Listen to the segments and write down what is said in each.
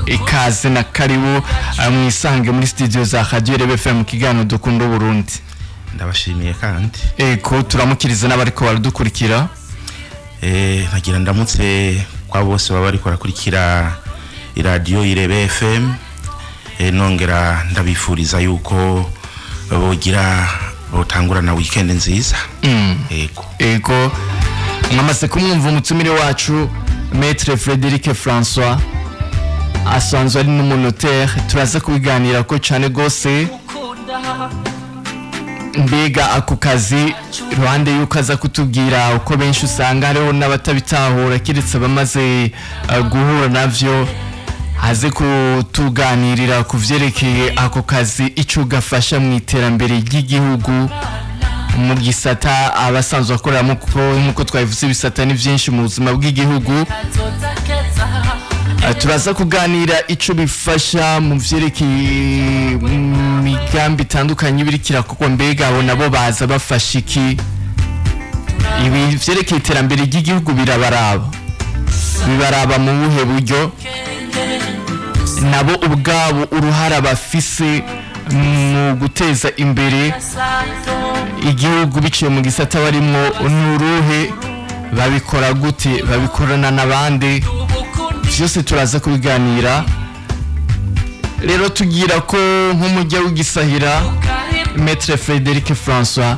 ikaze na karibu mwisange muri studio za Radio RFM kigano dukunda Burundi. Ndabashimiye kandi ko turamukiriza n'abariko baradukurikira. Nagira ndamutse kwa bose baba bariko barakurikira Radio Irebe FM. Nongera ndabifuriza yuko bogira botangura na weekend nziza. Ego mwamaze kumwumva umutumire wacu Maître Frédéric François asanzwe ari n'umunotaire. Turaza kubiganira ko cyane gose mbega ako kazi ruhande yuko aza kutubwira uko benshi usanga hariho n'abatabitahura kiretse bamaze guhura navyo. Haze kutuganirira kuvyerekeye ako kazi ico gafasha mu iterambere ry'igihugu mu gisata abasanzwe akoreramo, kuko nkuko twabivuze ibisata ni byinshi mu buzima bw'igihugu. Turaza kuganira ico bifasha mu vyerekeye migambi itandukanye birikira kuko mbega abo nabo baza bafasha iki. Ibi vyerekeye iterambere ry'igihugu bibaraba mu buhe buryo, nabo ubwabo uruhara bafise mu guteza imbere igihugu biciye mu gisata barimo n'uruhe, babikora gute, babikorana n'abandi, byose turaza kubiganira. Rero tugira ko nk'umujya w'igisahira Maître Frédéric François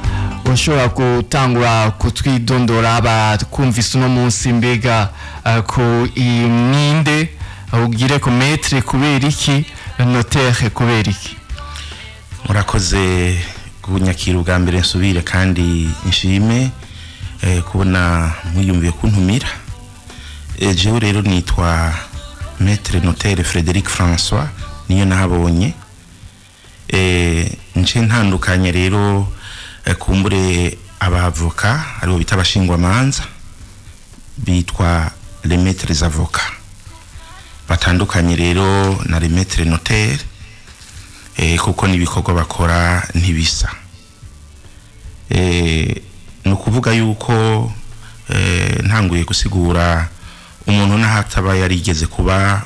ushobora gutangura kutwidondora abakumvise uno munsi mbega ko imwinde ugire ko Maître kubera iki, notaire kubera iki. Murakoze kunyakira ubwa mbere nsubire kandi nshime kubona mwiyumviye kuntumira. Jewe rero nitwa Maître Notaire Frédéric François niyo nahabonye. Nce ntandukanye rero kumbure abavoka aribo bita abashingwa manza bitwa les maîtres avocats, batandukanye rero na les maîtres notaires kuko nibikorwa bakora ntibisa. Nukuvuga yuko ntanguye gusigura umuntu nahataba yarigeze kuba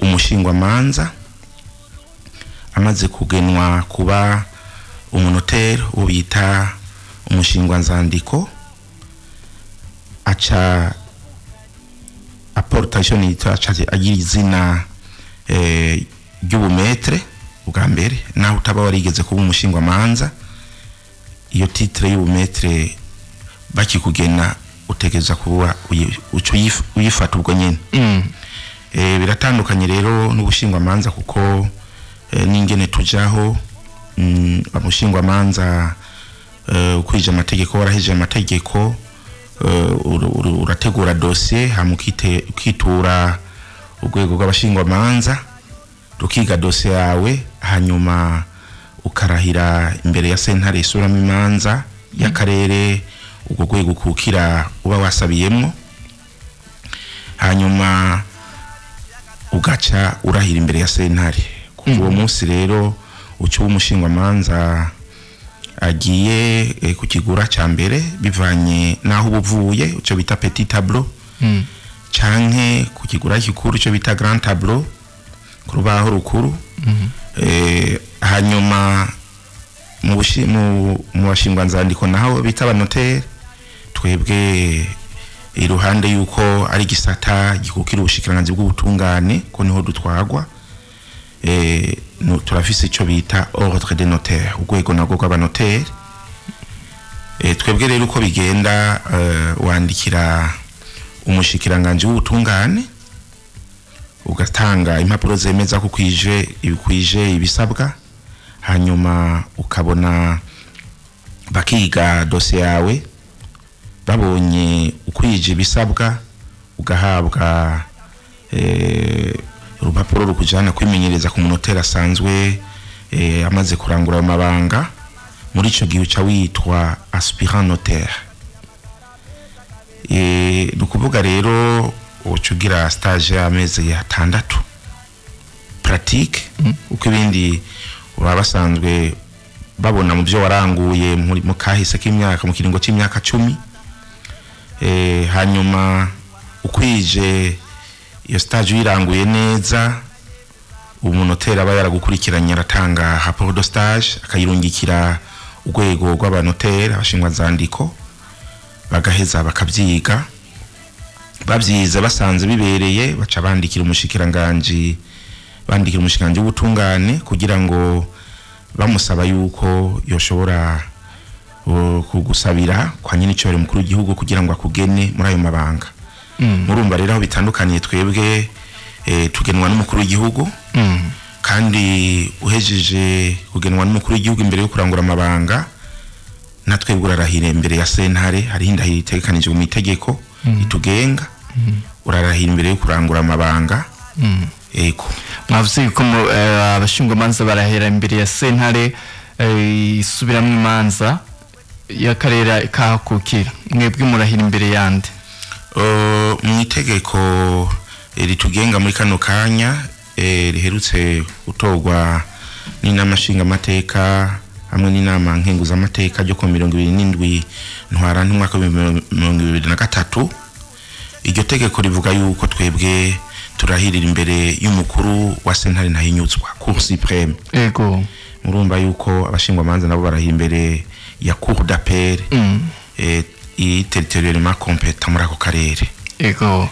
umushingwa manza amaze kugenwa kuba umunotaire ubita umushingwa nzandiko aca apportation itacha agira izina ry'ubumetre ubwa mbere naho utaba warigeze kuba umushingwa manza. Iyo titre y'ubumetre bakikugena utegeza kuba uyifata ubwo nyene. Biratandukanye rero n'ubushingwa manza kuko n'ingene tujaho amushingwa manza ukwije amategeko, warahije amategeko, urategura dossier hamukite ukitura urwego rw'abashingwa manza rukiga dossier yawe, hanyuma ukarahira imbere ya sentare isuramo imanza y'akarere ubwo rwego kukira uba wasabiyemo, hanyuma ugaca urahira imbere ya sentare. Uwo munsi rero ucu umushingwa manza agiye kukigura ca mbere bivanye naho ubuvuye uco bita petit tableau, canke kukigura kikuru uco bita grand tableau kurubaho rukuru. Hanyuma mu bashingwa nzandiko naho bita abanotaire, twebwe iruhande yuko ari gisata gikukira ubushikiranganzi bw'ubutungane ko niho dutwagwa. Turafise ico bita ordre des notaires, urwego nagwo rw'abanotaire. Twebwe rero uko bigenda wandikira umushikiranganji w'ubutungane ugatanga impapuro zemeza ko kwije ibisabwa, hanyuma ukabona bakiga dossier yawe, babonye ukwije ibisabwa ugahabwa urupapuro rukujana kwimenyereza ku munotera asanzwe amaze kurangura amabanga. Muri ico gihe uca witwa aspirant notaire. Nukuvuga rero ucugira stage y'amezi 6 pratique, uko ibindi urabasanzwe babona mu byo waranguye mu kahise k'imyaka mu kiringo c'imyaka 10. Hanyuma ukwije iyo stage yiranguye neza umunoteri aba yaragukurikiranye aratanga rapport de stage akayirungikira urwego rw'abanoteri abashingwa zandiko bagaheza bakabyiga babyize basanze bibereye baca bandikira umushikiranganje w'ubutungane kugira ngo bamusaba yuko yoshobora kugusabira kwa nyine icyo mukuru w'igihugu kugira ngo akugene muri ayo mabanga murumva rero aho bitandukaniye twebwe tugenwa n'umukuru w'igihugu kandi uhejeje kugenwa n'umukuru w'igihugu imbere yo kurangura amabanga natwe urarahira imbere ya sentare hari indahiro itegekanijwe mu itegeko itugenga urarahira imbere yo kurangura amabanga eko mwavuze ko abashingwa manza barahera imbere ya sentare isubiramwe imanza y'akarere kahakukira mwebwe murahira imbere yande mu itegeko ritugenga muri kano kanya riherutse gutorwa n'inama nshingamateka hamwe n'inama nkenguzamateka ryo ku 27 ntwarante umwaka wa 2023 iryo tegeko rivuga yuko twebwe turahirira imbere y'umukuru wa sentare ntahinyuzwa Cour suprême ego murumva yuko abashingwa manza nabo barahira imbere ya Cour d'appel territorialement compétent muri ako karere ego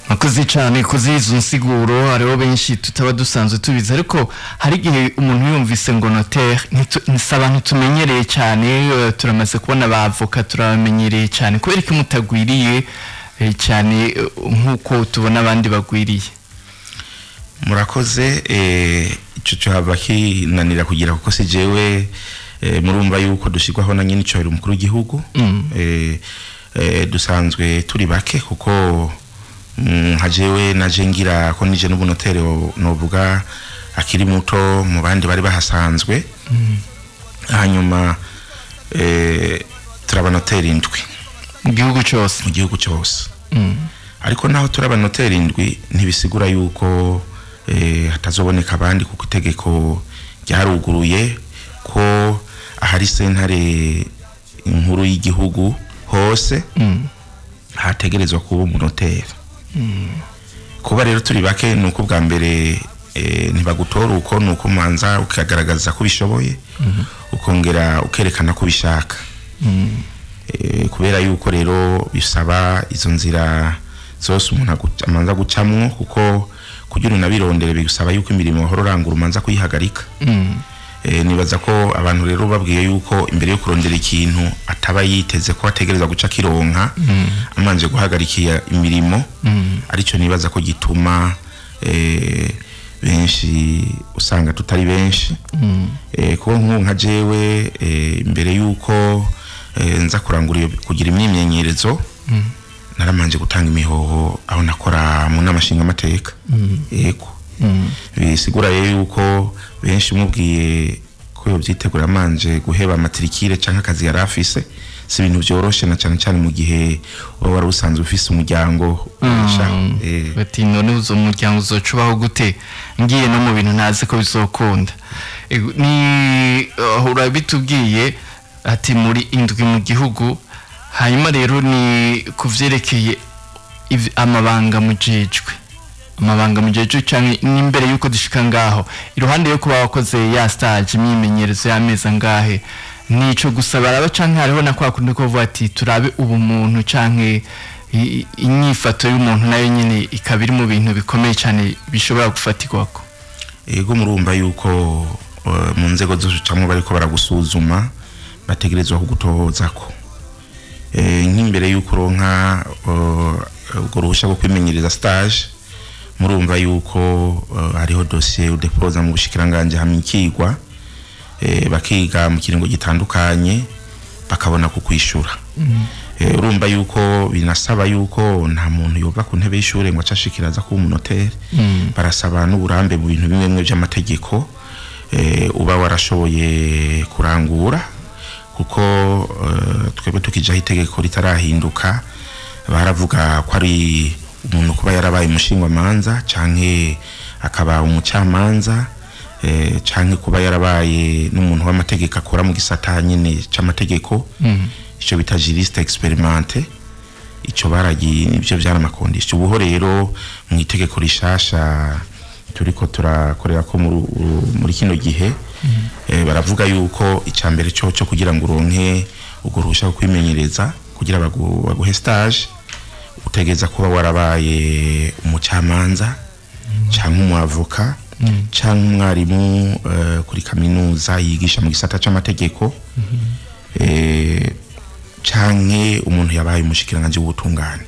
makoze cyane kuzizo nsiguro hariho benshi tutaba dusanzwe tubiza ariko hari gihe umuntu yumvise ngo notaire n'abantu tumenyereye cyane turamaze kubona abavoka turamenyereye cyane kubera ko mutagwiriye cyane nkuko tubona abandi bagwiriye murakoze ico cyo haba kinanira kugira kuko se jewe murumva yuko dushigwaho na nyine cyo umukuru w'igihugu dusanzwe turi bake kuko hajewe naje ngira ko nije n'ubunotere novuga akiri muto mu bandi bari bahasanzwe hanyuma turabanotere indwi mu gihugu cyose ariko naho turabanotere indwi ntibisigura yuko hatazoboneka abandi kuko itegeko ryaruguruye ko ahari sentare inkuru y'igihugu hose hategerezwa kuba umunoteri kuba rero turi bake nuko bwa mbere ntibagutora uko nuko manza ukagaragaza ko bishoboye ukongera ukerekana ko bishaka kubera yuko rero bisaba izo nzira zose umuntu amanza gucamwo kuko kugira unabirondere bigusaba yuko imirimo hororangura umanza kuyihagarika nibaza ko abantu rero babwiye yuko imbere yo kurondera ikintu ataba yiteze ko ategereza guca kironka amanje guhagarikira imirimo arico nibaza ko gituma benshi usanga tutari benshi kuko nka jewe imbere yuko nza kurangura kugira imyimenyerezo naramanje gutanga imihoho aho nakora mu namashinga amateka yego bisigura yuko benshi mubwiye ko yobyitegura manje guheba matrikire canka akazi yarafise si ibintu byoroshe na cyane mu gihe wari usanzwe ufise umuryango bati none uzo umuryango uzocubaho gute ngiye no mu bintu ntazi ko bizokunda ni ahura bitubwiye ati muri indwi mu gihugu hanyuma rero ni kuvyerekeye amabanga mujejwe cyane n'imbere yuko dushika ngaho iruhande yo kuba wakoze ya stage imyimenyerezo y'amezi angahe nico gusaba araba canke hariho na kwa kundi ko vuga ati turabe ubumuntu canke inyifato y'umuntu nayo nyine ikabiri mu bintu bikomeye cyane bishobora gufatirwako ego murumva yuko mu nzego z'ucamwe bariko baragusuzuma bategerezwa kugutohozako nk'imbere yuko ronka ubwo ruhusha rwo kwimenyereza stage murumva yuko hariho dossier udepoza mu bushikiranganje hamikigwa bakiga mu kiringo gitandukanye bakabona kukwishura urumva yuko binasaba yuko nta muntu yoga ku ntebe y'ishure ngo acashikiraza ku munoteri barasaba n'uburambe mu bintu bimwe by'amategeko uba warashoboye kurangura kuko twebwe tukijaho itegeko ritarahinduka baravuga ko ari umuntu kuba yarabaye umushingwa manza canke akaba umucamanza canke kuba yarabaye n'umuntu w'amategeko akora mu gisata nyene c'amategeko ico bita juriste expérimenté ico baragi nivyo byaramakondisha ubuho rero mu itegeko rishasha turiko turakorera ko muri kino gihe baravuga yuko icambere cyo kugira ngo uronke ugurushya kwimenyereza kugira baguhe stage utegeza kuba warabaye umucamanza cyangwa umwavoka cyangwa umwarimu kuri kaminuza yigisha mu gisata c'amategeko canke umuntu yabaye umushikiranganje w'ubutungane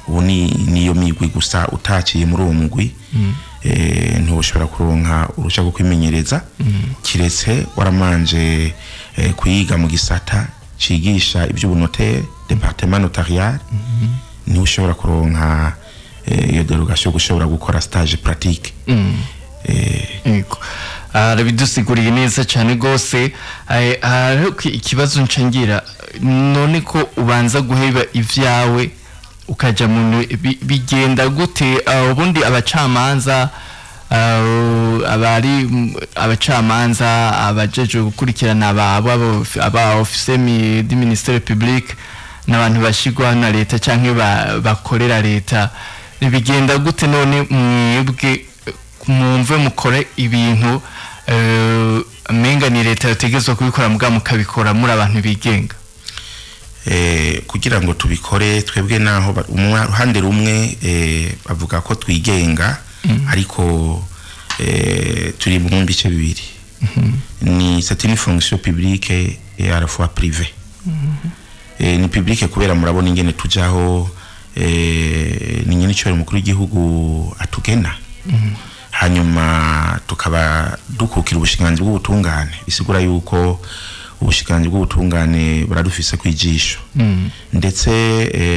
ubu niyo migwi gusa utaciye muri uwo mugwi ntushobora kuronka urusha rwo kwimenyereza kiretse waramanje kuyiga mu gisata cigisha iby'ubunotaire département notarial ni ushobora kuronka iyo derogation gushobora gukora stage pratique yego arabidusiguriye neza cyane gose ikibazo ncangira none ko ubanza guheba ivyawe ukaja mu bigenda gute ubundi abacamanza abari abacamanza abajeje gukurikirana aba officier du ministère public n'abantu bashigwa na leta canke bakorera leta bigenda gute none mwebwe mwumve mukore ibintu menga ni leta yategezwe kubikora mbwa mukabikora muri abantu bigenga kugira ngo tubikore twebwe naho uruhande rumwe bavuga ko twigenga ariko turi mu bice bibiri ni c'est une fonction publique et à la fois privée ni publique kubera murabona ingene tujaho ni nyine cyo mukuru w'igihugu atugena hanyuma tukaba dukukira ubushikanzi bw'ubutungane bisigura yuko ubushikanzi bw'ubutungane buradufise kwijisho ndetse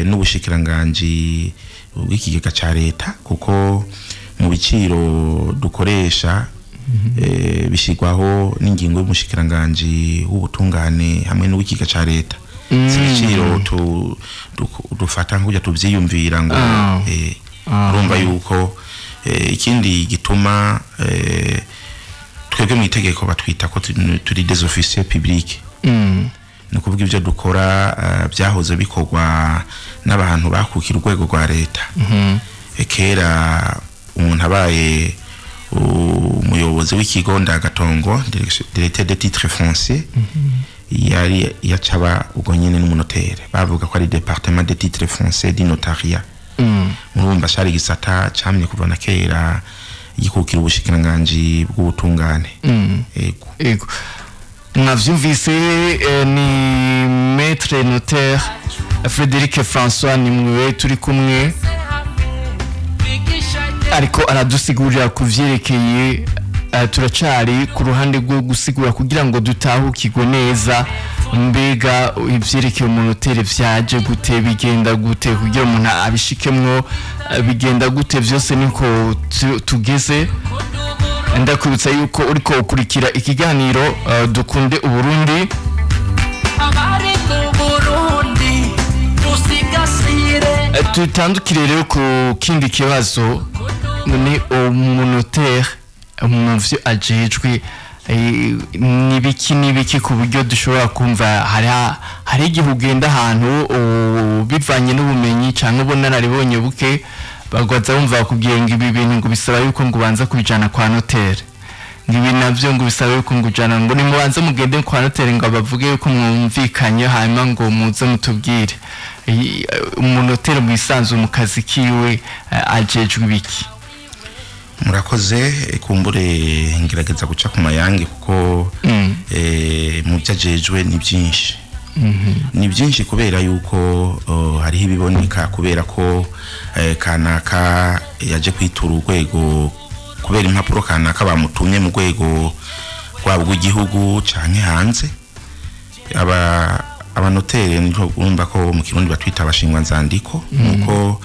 n'ubushikiranganje bw'ikigega ca leta kuko mu biciro dukoresha bishigwaho n'ingingo y'umushikiranganje w'ubutungane hamwe n'uw'ikigega ca leta ibiciro dufata nk'ujya tuvyiyumvira ngo urumva yuko ikindi gituma twebwe mu itegeko batwita ko turi des officiers publics no kuvuga ivyo dukora byahoze bikorwa n'abantu bakukira urwego rwa leta kera umuntu abaye umuyobozi w'ikigo ndagatongo directeur des titres fonciers yari yacaba ubwo nyene n'umunotaire bavuga ko ari département des titres fonciers du notariat murumva shari gisata camye kuva na kera yikukira ubushikiranganje bw'ubutungane ego navyumvise ni maître notaire Frédéric François nimwe turi kumwe ariko aradusigurira kuvyerekeye turacari ku ruhande rwo gusigura kugira ngo dutahukirwe neza mbega ivyerekeye umunotere vyaje gute bigenda gute kugira umuntu abishikemwo bigenda gute vyose niko tugeze ndakwibutsa yuko uriko ukurikira ikiganiro dukunde uburundi tutandukire rero ku kindi kibazo ni umunotere umuvyo ajejwe nibiki ku buryo dushobora kumva hari igihe ugenda ahantu bivanye n'ubumenyi cyangwa ubunararibonye buke bagwaza bumva bakubwiye ngo ibi bintu ngo bisaba yuko ngo ubanza kubijana kwa notere ngibi navyo ngo bisaba yuko ngo ujana ngo nimubanze mugende kwa notere ngo bavuge yuko mwumvikanye hanyuma ngo muze mutubwire umunotere mu isanzu mu kazi kiwe ajejwe ibiki murakoze kumbure ngerageza guca ku mayange kuko mu byajejwe ni byinshi ni byinshi kubera yuko hariho ibiboneka kubera ko kanaka yaje kwitura urwego kubera impapuro kanaka bamutumye mu rwego rwabo rw'igihugu canke hanze abanotere niho urumva ko mu kirundi batwita abashingwa nzandiko nuko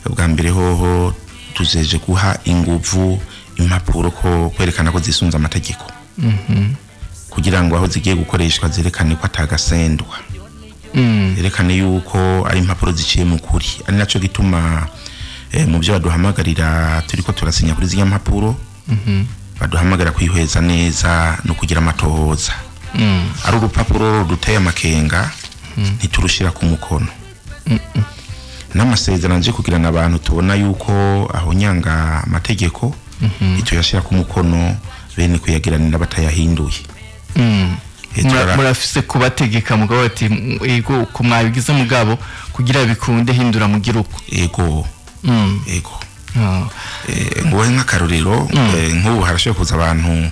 bwa mbere hoho tuzeje guha inguvu impapuro ko kwerekana ko zisunza amategeko kugira ngo aho zigiye gukoreshwa zerekane ko atagasendwa yerekane yuko ari impapuro ziciye mu kuri ari naco gituma mu byo baduhamagarira turiko turasinya kuri zinya mpapuro baduhamagara kwihweza neza no kugira amatohoza ari urupapuro duteye amakenga ntiturushira ku mukono n'amasezerano nje kugirana abantu tubona yuko aho nyanga amategeko ituyashira ku mukono bene kuyagiranira batayahinduye. Murafise kubategeka mugabo ati ego kumwabigize mugabo kugira bikunde hindura mu giruko. Ego ngowe nk'akarorero nk'ubu harashoboye kuza abantu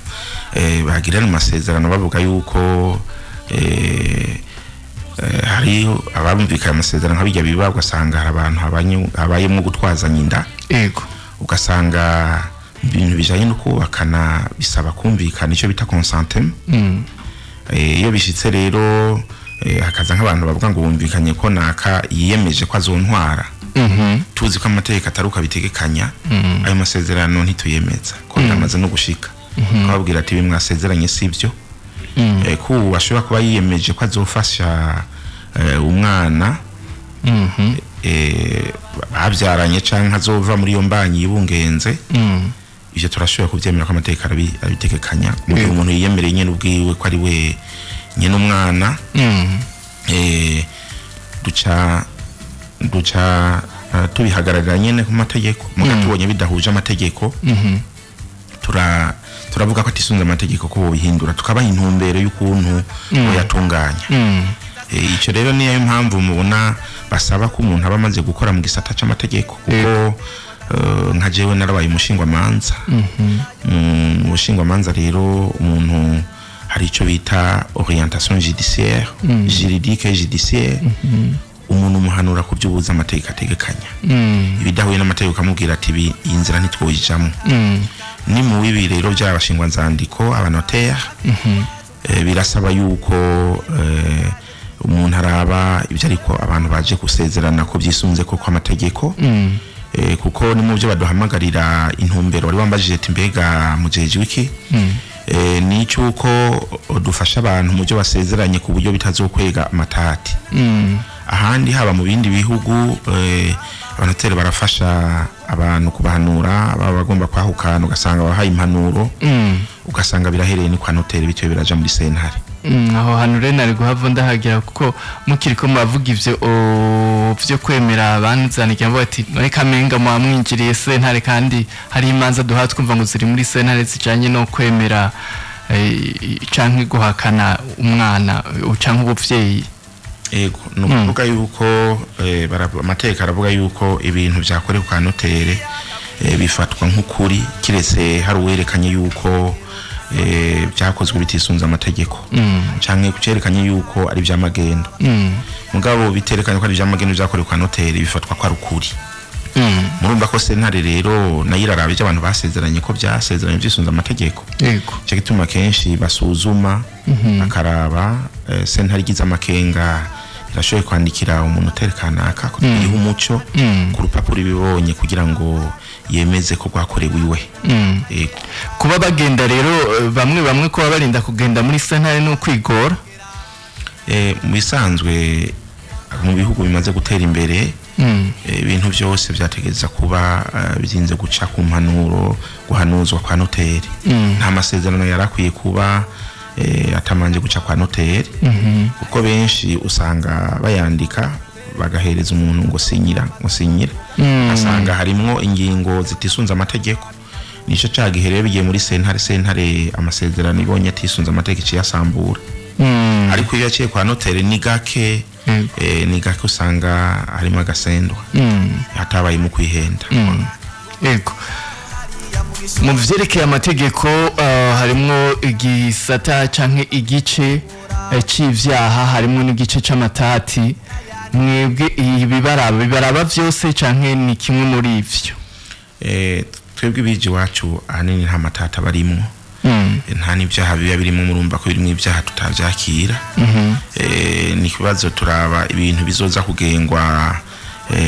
bagirana amasezerano bavuga yuko hari abamvikana amasezerano nk'abijya biba ugasanga hari abantu habayemo gutwazanya inda. Ugasanga ibintu bijanye no kubakana bisaba kumvikana icyo bita consentement. Iyo bishitse rero hakaza nk'abantu bavuga ngo bumvikanye ko naka yiyemeje ko azontwara. Tuzi ko amategeko ataruka bitegekanya ayo masezerano ntituyemeza ko namaze no gushika. Kababwira ati bimwasezeranye sivyo. Ko washobora kuba yiyemeje ko azofasha umwana babyaranye canke azova muri yo mbanyi yibungenze. Ivyo turashobora kuvyemera ko amategeko abitegekanya mu gihe umuntu yiyemereye nyene ubwiwe ko ari we nyene umwana. duca tubihagararira nyene ku mategeko muga tubonye bidahuje amategeko. Turavuga ko atisunze amategeko ko bihindura tukabaha intumbero y'ukuntu yatunganya. Ico rero niyo mpamvu mubona basaba ko umuntu aba amaze gukora mu gisata c'amategeko kuko nka jewe narabaye umushingwa manza. Umushingwa manza rero umuntu hari ico bita orientation judiciaire juridique et judiciaire. Umuntu muhanura ku by'ubuza amategeko ategekanya ibidahuye n'amategeko amubwira ati iyi nzira ntitwoyijamo. Ni mu bibi rero by'abashingwa nzandiko abanotaire birasaba yuko umuntu araba ibyo ariko abantu baje gusezerana ko byisunze ko amategeko. Kuko ni mu byo baduhamagarira intumbero wari wambajije ati mbega mujeje wiki ni cyuko dufasha abantu mu byo basezeranye ku buryo bitazokwega amatati. Ahandi haba mu bindi bihugu abanotaire barafasha abantu kubahanura baba bagomba kwahukana ugasanga bahaye impanuro ugasanga birahereye ni kwa notaire bityo biraja muri sentare. Aho hano rero nari guhava ndahagira kuko mukiriko mubavuga ivyo byo kwemera abanzanikiye ngo ati none kamenga mwamwinjiriye sentare kandi hari imanza duha twumva ngo ziri muri sentare zijanye no kwemera canke guhakana umwana canke ubuvyeyi. Ego no kuvuga yuko amategeko aravuga yuko ibintu byakorewe kwa notaire bifatwa nk'ukuri kiretse hari uwerekanye yuko byakozwe bitisunza amategeko canke kucerekanye yuko ari by'amagendo. Mugabo biterekanye ko ari by'amagendo byakorewe kwa notaire bifatwa kwa rukuri. Murumva ko sentare rero nayirarabe abantu basezeranye ko byasezeranye byisunza amategeko. Cyo gituma kenshi basuzuma akaraba sentare igize amakenga irashoboye kwandikira umuntu uterekanaka ko iriho umuco ku rupapuro ibibonye kugira ngo yemeze ko gwakorewe iwe. Kuba bagenda rero bamwe ko barinda kugenda muri sentare no kwigora. Mu bisanzwe mu bihugu bimaze gutera imbere ibintu byose byategeza kuba bizinze guca ku mpanuro guhanuzwa kwa notaire. Nta masezerano yarakwiye kuba atamanje guca kwa notaire kuko benshi usanga bayandika bagahereza umuntu ngo sinyira asanga harimo ingingo zitisunza amategeko. Nico cagihereye bigiye muri sentare amasezerano ibonye atisunza amategeko ciyasambura. Ariko iyo yaciye kwa notaire ni gake usanga harimo agasendwa hatabaye mu kwihenda. Mu vyerekeye amategeko harimo igisata canke igice c'ivyaha harimo n'igice c'amatati. Mwebwe bibaraba vyose canke ni kimwe muri ivyo? Twebwe bije wacu ahanini nta matata barimo. Nta n'ibyaha biba birimo murumva ko birimo ibyaha tutavyakira. Ni kibazo turaba ibintu bizoza kugengwa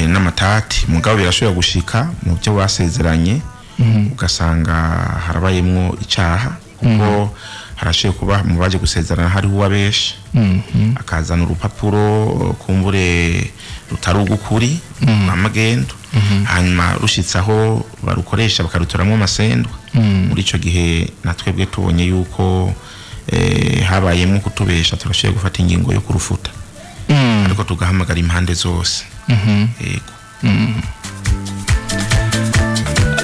n'amatati mugabo birashobora gushika mu byo wasezeranye ugasanga harabayemwo icaha kuko harashoboye kuba mu baje gusezerana hari uwabesha akazana urupapuro kumbure rutari ugukuri amagendo hanyuma rushitsaho barukoresha bakarutoramwo amasendwa. Muri ico gihe natwebwe tubonye yuko habayemwo kutubesha turashoboye gufata ingingo yo kurufuta ariko tugahamagara impande zose.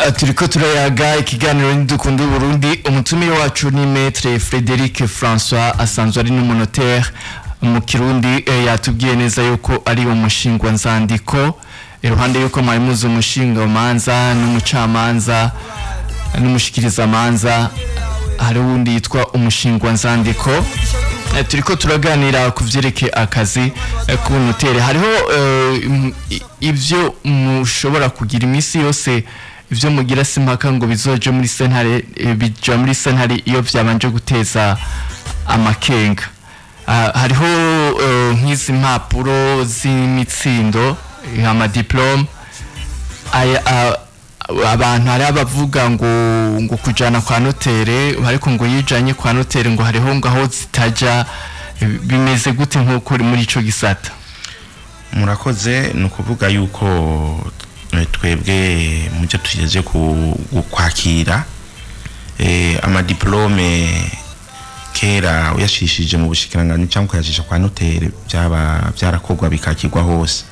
turiko turayaga ikiganiro n'idukunda Burundi. Umutumire wacu ni Maître Frédéric François, asanzwe ari n'umunotaire mu Kirundi. Yatubwiye neza yuko ari umushingwa nzandiko, iruhande yuko mwari muzi umushinga manza n'umucamanza n'umushikiriza manza, hari wundi yitwa umushingwa nzandiko. Turiko turaganira ku vyerekeye akazi ku notaire. Hariho ivyo mushobora kugira imisi yose, ivyo mugira simpaka ngo bizoje muri sentare, bija muri sentare iyo vyabanje guteza amakenga. Hariho nk'izi mpapuro z'imitsindo, ama diplome, abantu hari abavuga ngo kujana kwa notaire, ariko ngo yijanye kwa notaire ngo hariho ngaho zitaja. Bimeze gute nk'uko muri ico gisata? Murakoze. Nukuvuga yuko twebwe muje tugeje kwakira ama diplome kera uyashishije mu bushikiranganje cyangwa kuyashisha kwa notaire byarakorwa bikakirwa hose.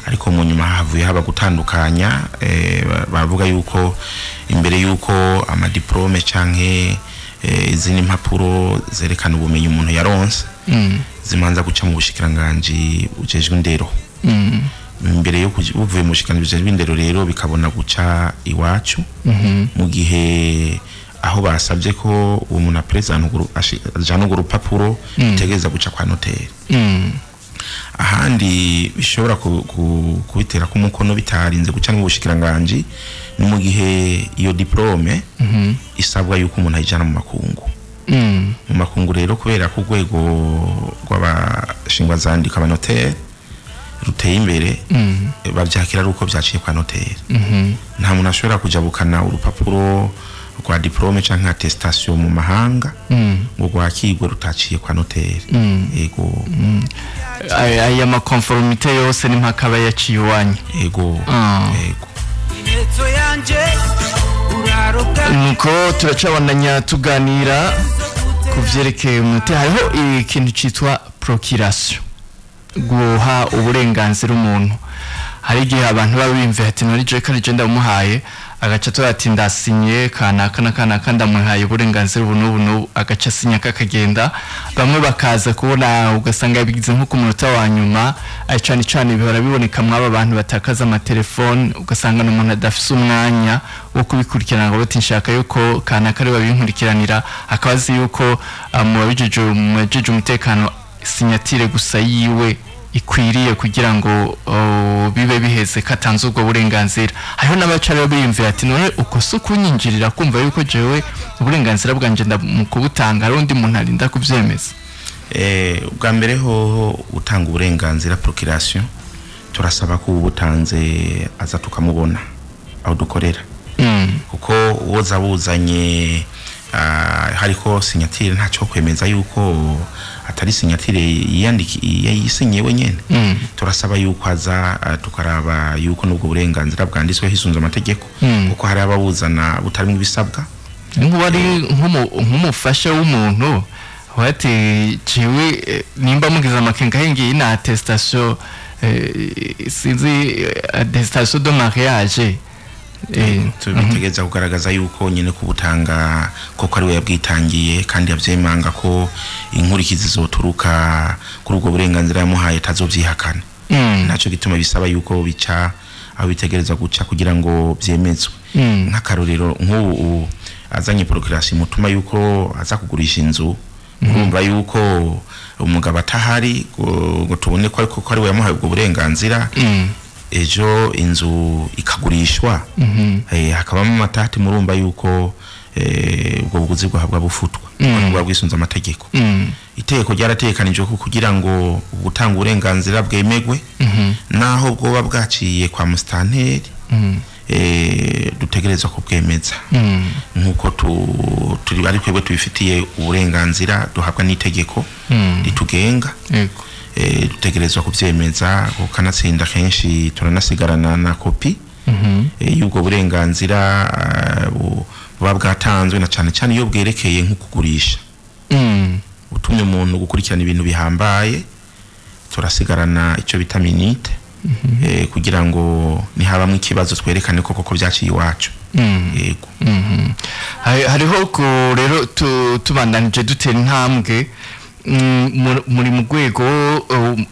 Ariko mu nyuma havuye haba gutandukanya. Bavuga yuko imbere yuko ama diplome canke izindi mpapuro zerekana ubumenyi umuntu yaronse zimanza guca mu bushikiranganje ujejwe indero. Imbere yo kuvuye mu bushikiranganje ujejwe indero rero bikabona guca iwacu, mu gihe aho basabye ko uwo muntu apresent ajana urupapuro itegeza guca kwa notaire. Ahandi bishobora kubitera ku mukono bitarinze guca mu bushikiranganje ni mu gihe iyo diplome isabwa yuko umuntu ayijana mu makungu. Mu makungu rero kubera ku rwego rw'abashingwa zandika aba notaire ruteye imbere, bavyakira ruko vyaciye kwa notaire. Nta muntu ashobora kujabukana urupapuro rwa diplome canke attestation mu mahanga ngo gwakirwe rutaciye kwa notaire. Yego. Aya ma conformité yose ni mpaka yaciye wanye. Yego. Yego. Nuko turacabandanya tuganira ku vyerekeye umuti. Hariho ikintu citwa procuration, guha uburenganzira umuntu. Hari igihe abantu babimve ati nori je karije ndamuhaye, agaca to ati ndasinye kanaka ndamuhaye uburenganzira ubu agaca sinya kakagenda. Bamwe bakaza kubona ugasanga bigize nko ku munota wa nyuma, cyane bihora biboneka mwaba abantu batakaza amatelefone, ugasanga n'umuntu adafise umwanya wo kubikurikirana ngo bati nshaka yuko kanaka ari babinkurikiranira, akabazi yuko mujeje umutekano sinyatire gusa yiwe ikwiriye kugira ngo bibe biheze katanze ubwo burenganzira. Hariho n'abacari biyumvira ati none uko se kunyinjirira kumva yuko jewe uburenganzira bwanje ndamukubutanga ari undi muntu arinda kuvyemeza. Ubwa mbere ho utanga uburenganzira procuration turasaba ko ubutanze aza tukamubona aho dukorera. Kuko woza buzanye hariko signatire ntaco kwemeza yuko atari signatire yisinyewe nyene. Turasaba yuko aza tukaraba yuko nubwo burenganzira bwanditswe hisunze amategeko, kuko hari ababuzana butarimo ibisabwa. Nk'uwari nk'umufasha w'umuntu wati ciwe nimba mugize amakenga hengi ina attestation sinzi attestation de mariage, tubitegeza kugaragaza yuko nyene kubutanga koko ari we yabwitangiye kandi yavyemanga ko inkurikizi zoturuka kuri ubwo burenganzira yamuhaye tazovyihakana. Naco gituma bisaba yuko bica aho bitegereza guca kugira ngo vyemezwe. Nk'akarorero nk'ubu azanye procuration mutuma yuko aza kugurisha inzu, urumva yuko umugabo atahari ngo tubone ko ari we yamuhaye ubwo burenganzira, ejo inzu ikagurishwa, hakabamo amatati, murumva yuko ubwo buguzi bwahabwa bufutwa n'ubwo bwisunza amategeko. Iteko ryaratekanije ko kugira ngo gutanga uburenganzira bwemegwe naho bwoba bwaciye kwa mustanteri, dutegerezwa kubwemeza nkuko turi bari kwebwe tubifitiye uburenganzira duhabwa n'itegeko ritugenga. Dutegerezwa kuvyemeza, ukanatsinda kenshi turanasigarana na kopi y'ubwo burenganzira buba bwatanzwe, na cyane iyo bwerekeye nko kugurisha. Utumye umuntu gukurikirana ibintu bihambaye turasigarana icyo bita minute kugira ngo nihabamwe ikibazo twerekane koko byaciye iwacu. Yego. Hariho ko rero tubandanije dutera intambwe muri mu rwego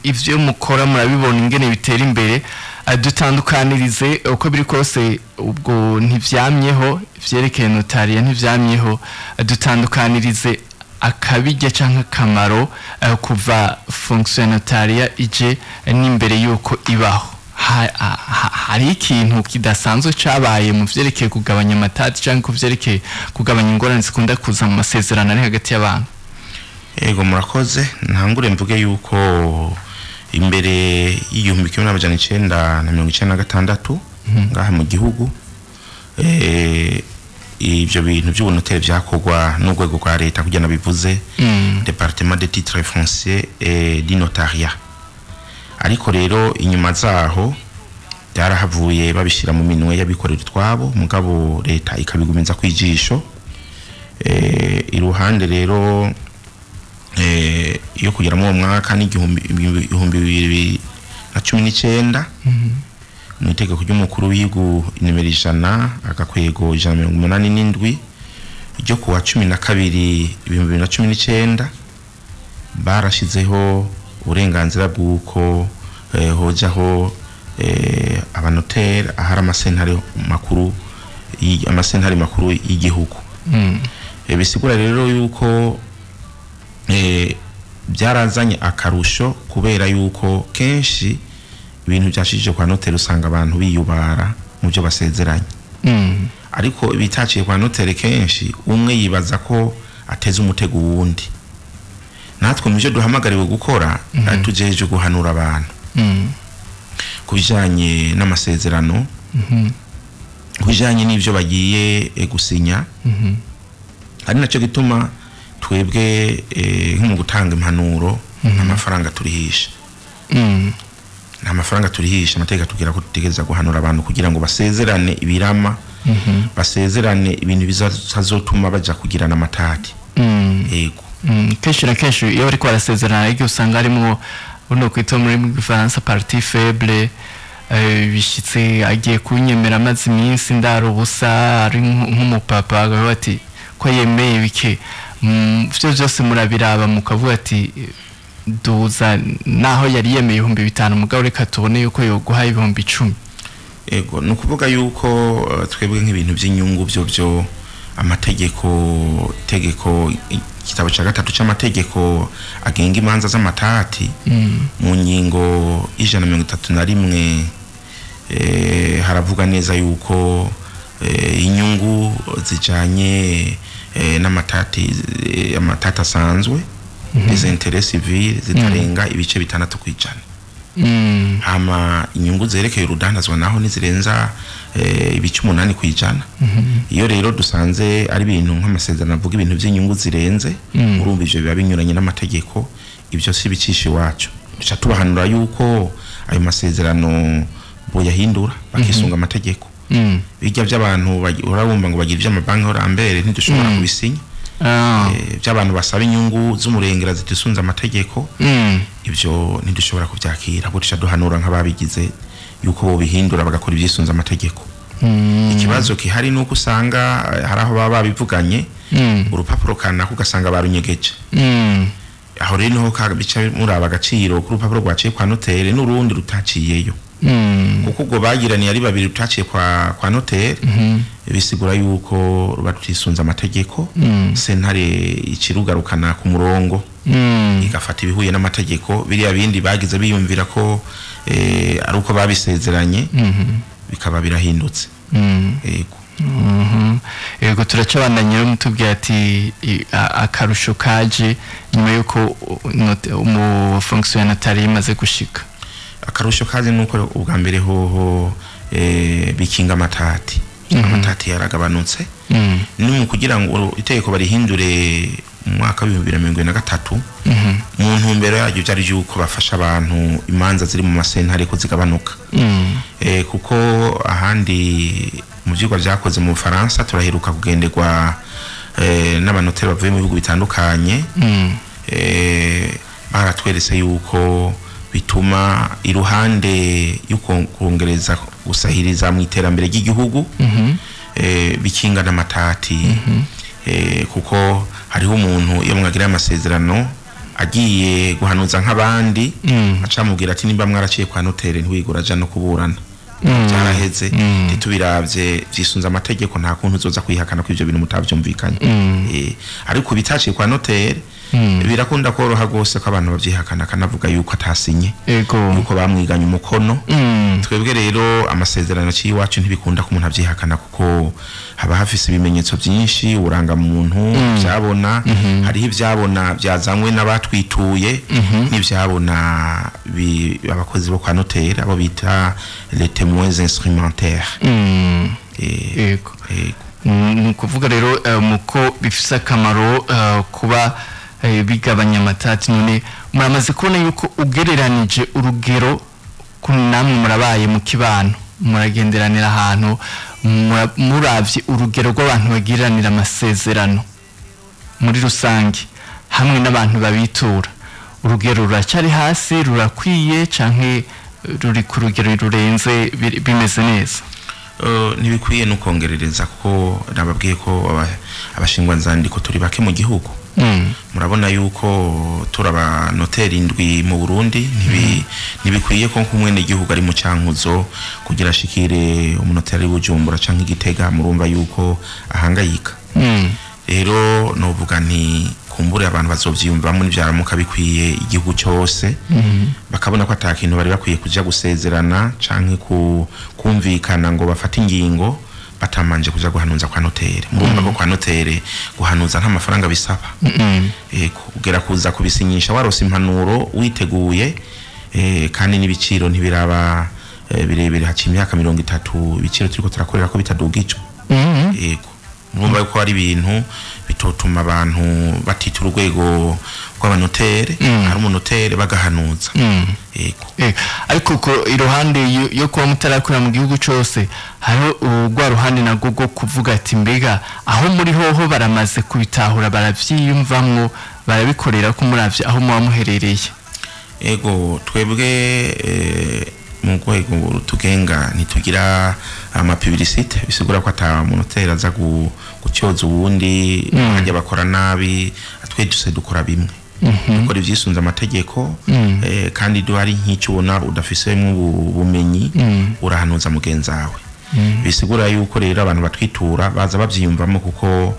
ivyo mukora murabibona ingene bitera imbere, dutandukanirize uko biri kose ubwo ntivyamyeho vyerekeye notariya ntivyamyeho, dutandukanirize akabijya canke akamaro kuva fonction notariya ije n'imbere yuko ibaho. Hari ikintu kidasanzwe cabaye mu vyerekeye kugabanya amatati canke ku vyerekeye kugabanya ingorane zikunda kuza mu masezerano ari hagati y'abantu? Ego murakoze, ntangure mvuge yuko imbere y'igihumbi kimwe n'amajana 1996 ngaha mu gihugu ivyo bintu by'ubunoteri byakogwa n'urwego rwa leta kugira nabivuze département des titres fonciers et du notariat. Ariko rero inyuma zaho byarahavuye babishira mu minwe y'abikorera twabo, mugabo leta ikabigumiza kwijisho. Iruhande rero iyo kugira mu mwaka n'igihumbi 2019 mu itegeko ry'umukuru w'igihugu nimero 100 agakwego 187 ryo kuwa 12 2019 barashizeho uburenganzira bw'uko hojaho abanoteri ahari amasentare makuru y'igihugu. Bisigura rero yuko byarazanye akarusho kubera yuko kenshi ibintu byashije kwa noteri usanga abantu biyubara mu byo basezeranye. Ariko bitaciye kwa noteri kenshi umwe yibaza ko ateze umutego wundi. Natwe mu byo duhamagariwe gukora tujeje guhanura abantu kubijanye n'amasezerano, kubijanye n'ivyo bagiye gusinya. Ari naco gituma twebwe nko gutanga impanuro n'amafaranga turihisha. N'amafaranga turihisha amateka tugira ko tutegeza guhanura abantu kugira ngo basezerane ibirama, basezerane ibintu bizazotuma baja kugirana amatati. Yego. Kenshi na kenshi iyo bari kwarasezerana ariko usanga arimo uno kwita muri Faransa partie faible, bishitse agiye kunyemera amazi iminsi ndaro busa ari nk'umupapa agaho ati ko yemeye bike byo byose murabiraba mukavuga ati duza naho yari yemeye 5,000 mugabo reka tubone yuko yo guha 10,000. Ego nukuvuga yuko twebwe nk'ibintu by'inyungu byo amategeko kitabo ca gatatu c'amategeko agenga imanza z'amatati mu ngingo 131 haravuga neza yuko inyungu zijanye n'amatati asanzwe des intérêts civils zitarenga ibice 6 kwijana. Hama inyungu zerekeye urudandazwa naho nizirenza ibice 8 kwijana. Iyo rero dusanze ari ibintu nk'amasezerano avuga ibintu by'inyungu zirenze urumva ivyo biba binyuranye n'amategeko, ibyo si bicisha iwacu. Duca tubahanura yuko ayo masezerano boyahindura bakisunga amategeko. Bijya by'abantu urabumva ngo bagira ivy'amabanki orambere ntidushobora kubisinya. By'abantu basaba inyungu z'umurengera zitisunza amategeko, ibyo ntidushobora kubyakira. Buca duhanura nk'ababigize yuko bo bihindura bagakora ibyisunza amategeko. Ikibazo kihari nuko usanga haraho baba babivuganye urupapuro kanaka ugasanga barunyegeje. Aho rero niho bica muraba agaciro ku rupapuro rwaciye kwa noteri n'urundi rutaciyeyo. Kuko ubwo bagiraniye ari babiri rutaciye kwa noteri, bisigura yuko ruba rutisunza amategeko. Sentare ikirugarukana ku murongo igafata ibihuye n'amategeko, biriya bindi bagize biyumvira ko ari uko babisezeranye bikaba birahindutse. Yego. Yego turacabandanye mutubwiye ati akarusho kaje nyuma yuko umu fonction notari imaze gushika. Akarusho kaje nuko ubwa mbere hoho bikinga amatati. Amatati yaragabanutse. Ni kugira ngo itegeko barihindure mu mwaka wa 2023 mu ntumbero yaryo byari yuko bafasha abantu imanza ziri mu masentare ko zigabanuka. Kuko ahandi mu byigwa byakoze mu Faransa turaheruka kugenderwa n'abanoteri bavuye mu bihugu bitandukanye. Baratweretse yuko bituma iruhande y'ukongereza gusahiriza mu iterambere ry'igihugu bikinga n'amatati kuko hariho umuntu iyo mwagira amasezerano agiye guhanuza nk'abandi acamubwira ati nimba mwaraciye kwa notere ntiwigura aja no kuburana byaraheze ntitubiravye vyisunza amategeko nta kuntu uzoza kwihakana ko ivyo bintu mutavyumvikanye ariko bitaciye kwa notere birakunda koroha gose ko abantu bavyihakana kanavuga yuko atasinye yuko bamwiganye umukono twebwe rero amasezerano ci iwacu ntibikunda ko umuntu avyihakana kuko haba hafise ibimenyetso byinshi uranga muntu byabona hariho ivyabona byazanywe n'abatwituye n'ivyabona abakozi bo kwa notaire abo bita les témoins instrumentaires kuvuga rero muko bifise akamaro kuba bigabanya amatati none muramaze kubona yuko ugereranije urugero kunamwe murabaye mu kibano muragenderanira ahantu muravye urugero rw'abantu bagiranira amasezerano muri rusange hamwe n'abantu babitura urugero ruracari hasi rurakwiye canke ruri ku rugero rurenze bimeze neza ntibikwiye no kongerereza ko nababwiye ko abashingwa nzandiko turi bake mu gihugu murabona yuko turaba noteri indwi mu Burundi ntibikwiye ko kumwene gihugu ari mu cankuzo kugira shikire umunoteri w'Ubujumbura canke Igitega murumva yuko ahangayika rero novuga nti kumbure abantu bazovyiyumvamo n'ivyaramuka bikwiye igihugu cyose bakabona ko atakintu bari bakwiye kuja gusezerana canke kumvikana ngo bafate ingingo batamanje kuja guhanuza kwa notere murumva ko kwa notere guhanuza nta mafaranga bisaba ugera kuza kubisinyisha warose impanuro witeguye kandi n'ibiciro ntibiraba birebire haci imyaka 30 ibiciro turiko turakorera ko bitadugijwe murumva ko ari ibintu bitotuma abantu batita urwego rw'abanotere hari umunotere bagahanuza ariko ko iruhande yo kuba mutarakora mu gihugu cyose hariho urwa ruhande nago go kuvuga ati mbega aho muri hoho baramaze kubitahura baravyiyumvamwo barabikorera ko muravye aho muba muherereye twebwe mu rwego tugenga ntitugira amapublicité bisigura ko ata munotera aza gucyoza ubundi hajya bakora nabi atweduse dukora bimwe dukora ivyisunza amategeko kandi duhari nk'icyo ubona udafisemo ubumenyi urahanuza mugenzi wawe bisigura yuko rero abantu batwitura baza bavyiyumvamo kuko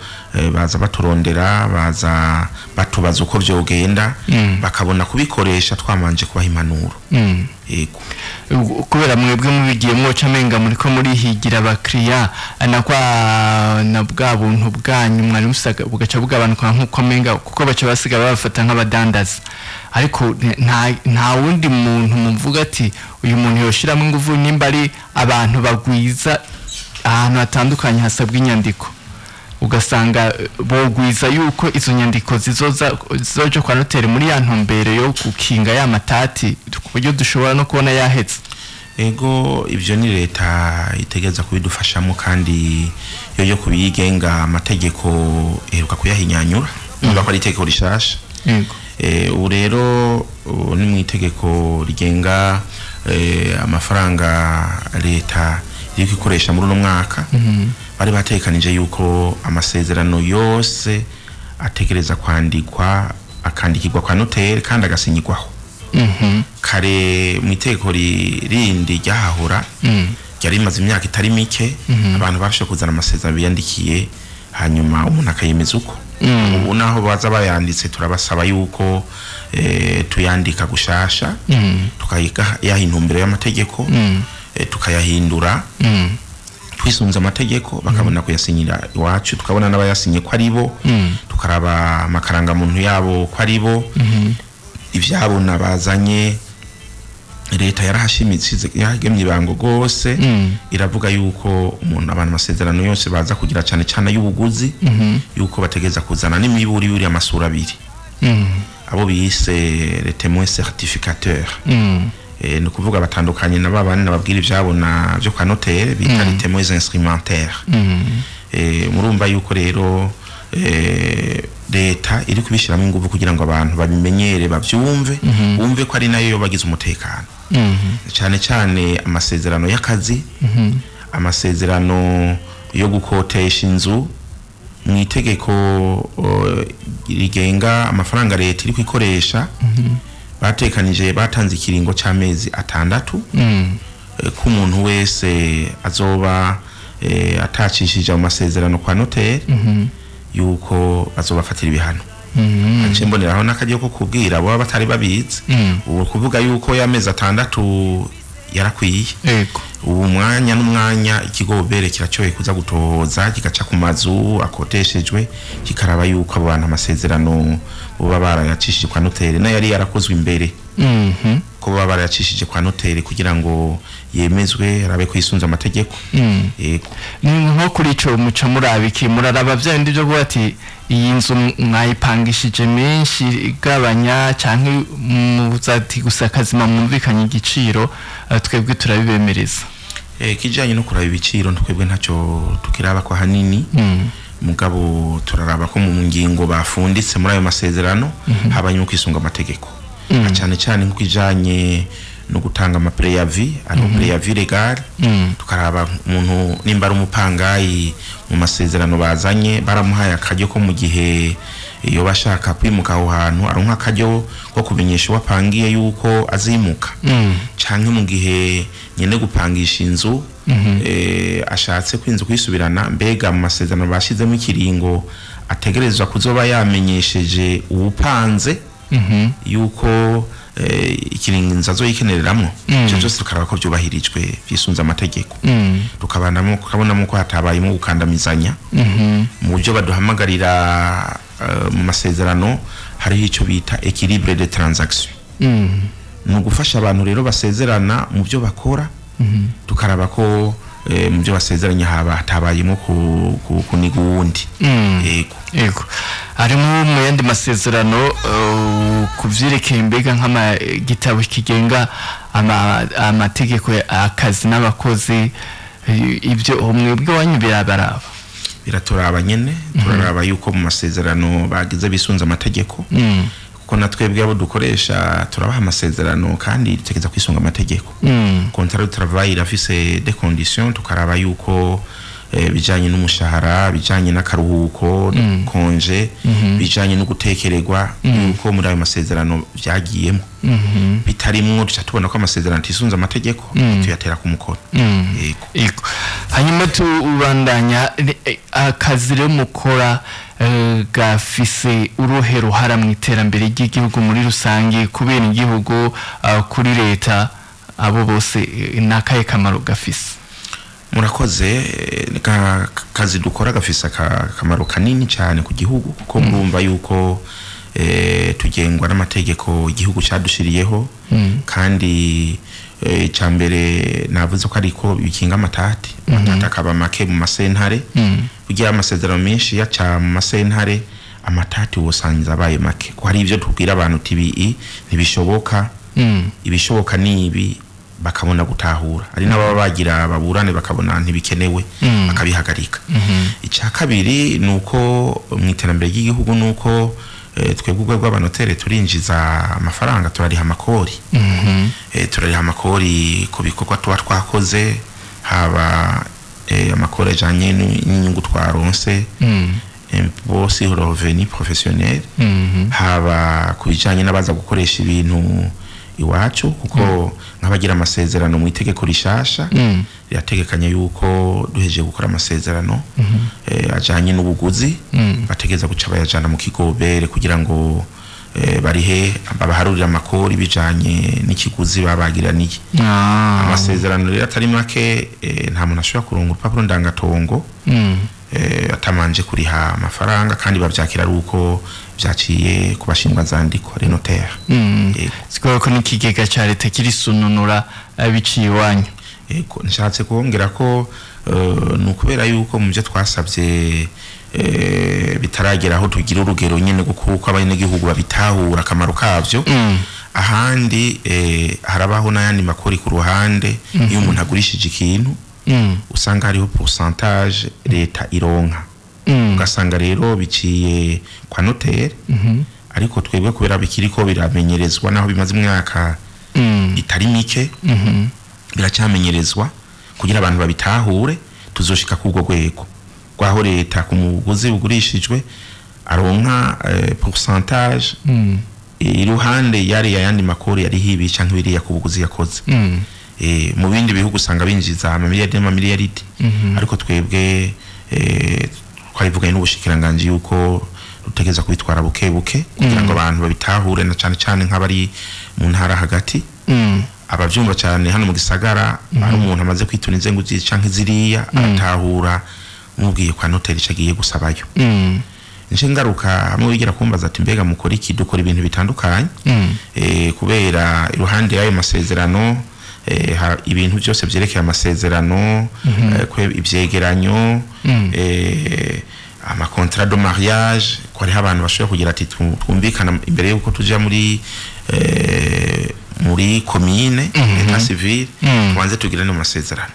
baza baturondera baza batubaza uko vyogenda bakabona kubikoresha twamanje kubaha impanuro kubera mwebwe mubigiye mwoca menga muri ko muri higira abakiriya na bwa buntu bwanyu mwari musaga bugaca bw'abantu nkuko menga kuko baca basiga babafata nk'abadandaza ariko nta wundi muntu mumvuga ati uyu muntu yoshiramo ingufu nimba ari abantu bagwiza ahantu hatandukanye hasabwa inyandiko ugasanga bogwiza yuko izo nyandiko zizoje kwa notere muri ya ntumbere yo gukinga ya matati kuburyo dushobora no kubona yahetse ivyo ni leta itegeza kubidufashamo kandi yo kubigenga amategeko eruka kuyahinyanyura niba ko ari itegeko rishasha ubu rero ni mu itegeko rigenga amafaranga leta iri kwikoresha muri uno mwaka bari batekanije yuko amasezerano yose ategereza kwandikwa akandikirwa kwa notere kandi agasinyirwaho kare mu itegeko rindi ryahahora ryari rimaze imyaka itari mike abantu bafashe kuzana amasezerano biyandikiye hanyuma umuntu akayemeza uko ubu naho baza bayanditse turabasaba yuko tuyandika gushasha tukayaha intumbero y'amategeko tukayahindura twisunze amategeko bakabona kuyasinyira iwacu tukabona n'abayasinye ko ari bo tukaraba amakaranga muntu yabo ko ari bo ivyabona bazanye leta yarahashimitse yagemye ibango gose iravuga yuko umuntu abantu amasezerano yose baza kugira cyane cyane y'ubuguzi yuko bategeza kuzana n'imiburi yuri amasura abiri abo bise les témoins certificateurs no kuvuga batandukanye na babane nababwira ivyabona byo kwa notaire bita les témoins instrumentaires murumva yuko rero leta iri kubishiramo ingufu kugira ngo abantu babimenyere bavyumve bumve ko ari nayo bagize umutekano cyane cyane amasezerano y'akazi amasezerano yo gukotesha inzu mu itegeko rigenga amafaranga leta iri kwikoresha batekanije batanze ikiringo cy'amezi 6 ku muntu wese azoba atacishije mu masezerano kwa notaire yuko azobafatira ibihano anje mboneraho nakagiye ko kubwira abo batari babizi ubu kuvuga yuko yamezi 6 yarakwiye ubu mwanya n'umwanya ikigobere kiracyoye kuza gutohoza kigaca ku mazu akoteshejwe kikaraba yuko abo bantu amasezerano baba barayacishije kwa notaire na yari yarakozwe imbere ko baba barayacishije kwa notaire kugira ngo yemezwe arabe ko yisunza amategeko ni nko kuri ico muca murabiki muraraba byandi byo ati iyi nzu mwayipangishije menshi igabanya canke muzati gusakazima mwumvikanye igiciro twebwe turabibemereza kijanye no kuraba ibiciro twebwe ntacyo tukiraba ko hanini mugabo turaraba ko mu ngingo bafunditse muri ayo masezerano habanye mu kwisunga amategeko cyane cyane nko kijanye no gutanga amapreavis ari preavis legal tukaraba umuntu nimba ari umupangayi mu masezerano bazanye baramuhaye akajyo ko mu gihe iyo bashaka kwimuka aho hantu aronka akajyo ko kumenyesha wapangiye yuko azimuka canke mu gihe nyene gupangisha inzu ashatse kwinzu kwisubirana mbega mu masezerano bashizemo ikiringo ategerezwa kuzoba yamenyesheje ubupanze yuko ikiringo inzazo yikenereramo cyo cyose tukaraba ko byubahirijwe bisunza amategeko tukabandamo kubonamo ko hatabayemo gukandamizanya mu byo baduhamagarira mu masezerano hari icyo bita équilibre de transaction no gufasha abantu rero basezerana mu byo bakora tukaraba ko mu byo basezeranya hatabayemo kunigundi yego harimo mu yandi masezerano kuvyerekeye mbega nk'ama gitabo kigenga amategeko akazi n'abakozi ibyo umwebwe wanyu birabaraba biraturaba nyene turaraba yuko mu masezerano bagize bisunza amategeko kuko natwebwe abo dukoresha turabaha amasezerano kandi tegeza kwisunga amategeko contrat de travail irafise des conditions tukaraba yuko bijanye n'umushahara bijanye n'akaruhuko konje bijanye no gutekererwa yuko muri ayo masezerano byagiyemo bitarimwo duca tubona ko amasezerano tisunza amategeko tuyatera ku mukono yego hanyuma tubandanya akazi rero mukora gafise uruhero hara mu iterambere ry'igihugu muri rusange kubera igihugu kuri leta abo bose nakaye kamaro gafise murakoze kazi dukora gafise akamaro kanini cyane ku gihugu kuko murumva yuko tugengwa n'amategeko igihugu cyadushiriyeho kandi cyambere navuze ko ariko bikinga amatati akaba make mu masentare kugira amasezerano menshi yaca mu masentare amatati wosangiza abaye make ko hari ivyo tubwira abantu tibi ntibishoboka ibishoboka nibi bakabona gutahura ari nabo bagira baburane bakabona ntibikenewe akabihagarika icya kabiri nuko mu iterambere ry'igihugu nuko twebwe rw'abanotere turinjiza amafaranga turariha amakori turariha amakori ku bikorwa tuba twakoze haba amakori ajanye n'inyungu twaronse impôt sur le revenu professionnel haba kubijanye n'abaza gukoresha ibintu iwacu kuko nk'abagira amasezerano mu itegeko rishasha yategekanye yuko duheje gukora amasezerano ajanye n'ubuguzi bategeza guca bayajana mu kigobere kugira ngo barihe babaharurira amakori bijanye n'ikiguzi babagiraniye amasezerano rero atari make nta muntu ashobora kuronga urupapuro ndangatongo atamanje kuriha amafaranga kandi bavyakira ari uko vyaciye kubashingwa zandiko ari notaire sikoro ko nikigega ca leta kiri sununura biciye wanyu eko nshatse kuongera ko nukubera yuko mu byo twasabye bitaragera aho tugira urugero nyene gukuko abanye gihugu babitahura akamaro kavyo ahandi harabaho n'ayandi makori ku ruhande iyo umuntu agurishije ikintu usanga hariho pourcentage leta ironka ugasanga rero biciye kwa notaire ariko twebwe kubera bikiriko biramenyerezwa naho bimaze imyaka itari mike biracyamenyerezwa kugira abantu babitahure tuzoshika kubwo gwego gwaho leta ku muguzi ugurishijwe aronka pourcentage iruhande yari yandi makori yari hibi canke biriya kubuguzi yakoze mu bindi bihugu usanga binjiza amamiliyaridi ariko twebwe twabivuganye n'ubushikiranganje yuko rutegeza kubitwara buke buke kugira ngo abantu babitahure na cyane cyane nk'abari mu ntara hagati abavyumva cyane hano mu gisagara ari umuntu amaze kwitunize ngo canke ziriya atahura mubwiye kwa notaire cagiye gusabayo nje ngaruka hamwe wigira kumbaza ati mbega mukora iki dukora ibintu bitandukanye kubera iruhande yayo masezerano ibintu byose byerekeye amasezerano ivyegeranyo ama contrat de mariage ko ari abantu bashobora kugira ati twumvikana imbere yuko tuja muri commune eta civil twanze tugira no masezerano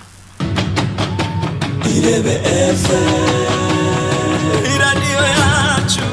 irebe FM iradiyo yacu